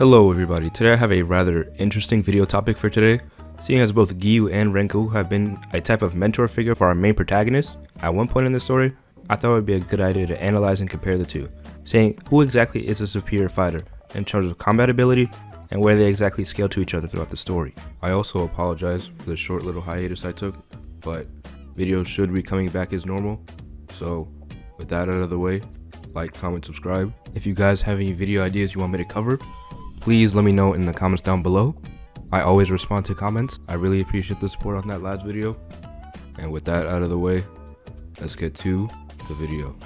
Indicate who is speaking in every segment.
Speaker 1: Hello everybody, today I have a rather interesting video topic for today. Seeing as both Giyu and Rengoku have been a type of mentor figure for our main protagonist at one point in the story, I thought it would be a good idea to analyze and compare the two, saying who exactly is a superior fighter in terms of combat ability and where they exactly scale to each other throughout the story. I also apologize for the short little hiatus I took, but videos should be coming back as normal, so with that out of the way, like, comment, subscribe. If you guys have any video ideas you want me to cover, please let me know in the comments down below. I always respond to comments. I really appreciate the support on that last video. And with that out of the way, let's get to the video.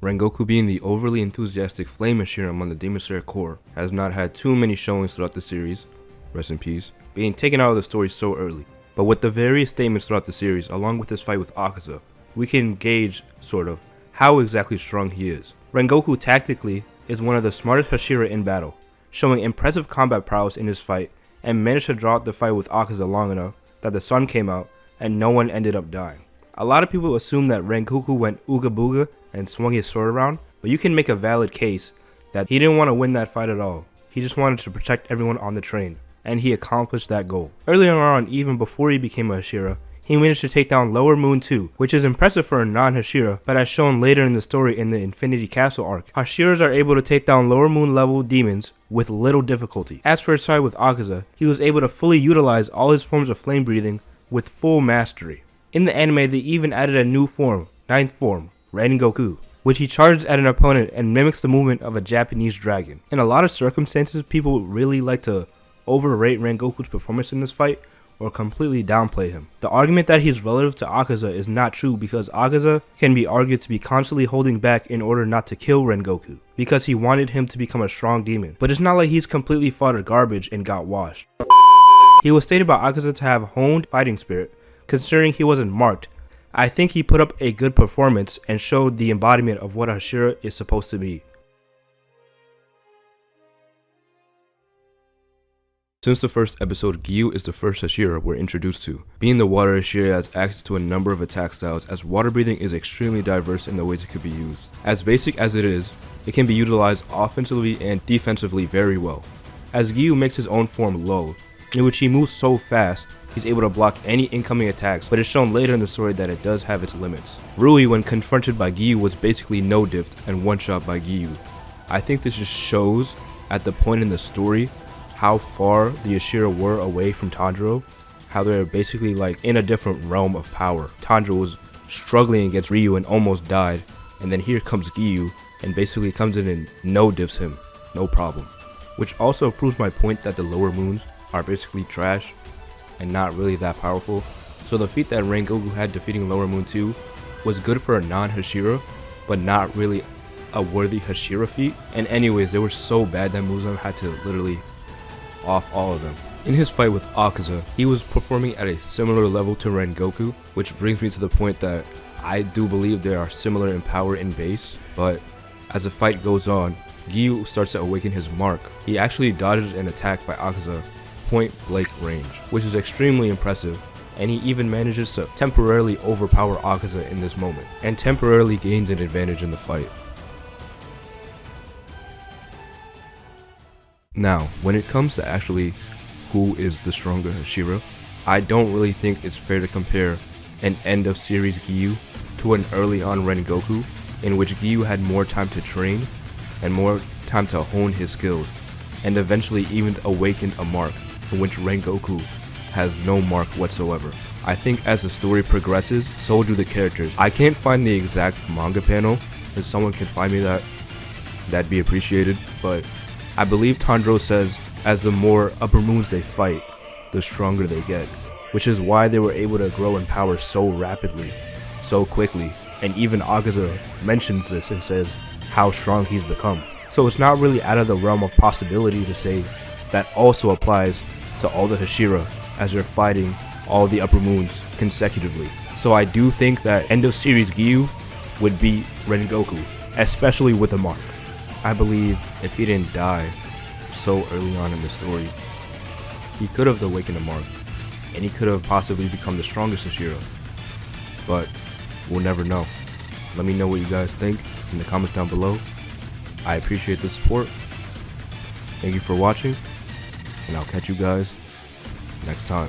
Speaker 1: Rengoku, being the overly enthusiastic flame Hashira among the Demon Slayer Corps, has not had too many showings throughout the series, rest in peace, being taken out of the story so early. But with the various statements throughout the series, along with his fight with Akaza, we can gauge, sort of, how exactly strong he is. Rengoku tactically is one of the smartest Hashira in battle, showing impressive combat prowess in his fight and managed to draw out the fight with Akaza long enough that the sun came out and no one ended up dying. A lot of people assume that Rengoku went ooga booga and swung his sword around, but you can make a valid case that he didn't want to win that fight at all. He just wanted to protect everyone on the train, and he accomplished that goal. Earlier on, even before he became a Hashira, he managed to take down Lower Moon too, which is impressive for a non-Hashira, but as shown later in the story in the Infinity Castle arc, Hashiras are able to take down Lower Moon level demons with little difficulty. As for his fight with Akaza, he was able to fully utilize all his forms of flame breathing with full mastery. In the anime, they even added a new form, 9th form, Rengoku, which he charges at an opponent and mimics the movement of a Japanese dragon. In a lot of circumstances, people really like to overrate Rengoku's performance in this fight, or completely downplay him. The argument that he's relative to Akaza is not true, because Akaza can be argued to be constantly holding back in order not to kill Rengoku, because he wanted him to become a strong demon. But it's not like he's completely fodder garbage and got washed. He was stated by Akaza to have honed fighting spirit, considering he wasn't marked. I think he put up a good performance and showed the embodiment of what Hashira is supposed to be. Since the first episode, Giyu is the first Hashira we're introduced to. Being the water Hashira has access to a number of attack styles, as water breathing is extremely diverse in the ways it could be used. As basic as it is, it can be utilized offensively and defensively very well. As Giyu makes his own form low, in which he moves so fast, he's able to block any incoming attacks, but it's shown later in the story that it does have its limits. Rui, when confronted by Giyu, was basically no-diffed and one-shot by Giyu. I think this just shows, at the point in the story, how far the Hashira were away from Tanjiro, how they're basically like in a different realm of power. Tanjiro was struggling against Ryu and almost died, and then here comes Giyu and basically comes in and no-diffs him, no problem. Which also proves my point that the lower moons are basically trash and not really that powerful. So the feat that Rengoku had defeating Lower Moon 2 was good for a non-Hashira, but not really a worthy Hashira feat. And anyways, they were so bad that Muzan had to literally off all of them. In his fight with Akaza, he was performing at a similar level to Rengoku, which brings me to the point that I do believe they are similar in power and base, but as the fight goes on, Giyu starts to awaken his mark. He actually dodges an attack by Akaza point blank range, which is extremely impressive, and he even manages to temporarily overpower Akaza in this moment, and temporarily gains an advantage in the fight. Now, when it comes to actually who is the stronger Hashira, I don't really think it's fair to compare an end of series Giyu to an early on Rengoku, in which Giyu had more time to train and more time to hone his skills, and eventually even awaken a mark in which Rengoku has no mark whatsoever. I think as the story progresses, so do the characters. I can't find the exact manga panel. If someone can find me that, that'd be appreciated, but I believe Tanjiro says as the more upper moons they fight, the stronger they get, which is why they were able to grow in power so rapidly, so quickly, and even Akaza mentions this and says how strong he's become. So it's not really out of the realm of possibility to say that also applies to all the Hashira as they're fighting all the upper moons consecutively. So I do think that end of series Giyu would beat Rengoku, especially with a mark. I believe if he didn't die so early on in the story, he could have awakened a mark, and he could have possibly become the strongest Hashira. But we'll never know. Let me know what you guys think in the comments down below, I appreciate the support. Thank you for watching, and I'll catch you guys next time.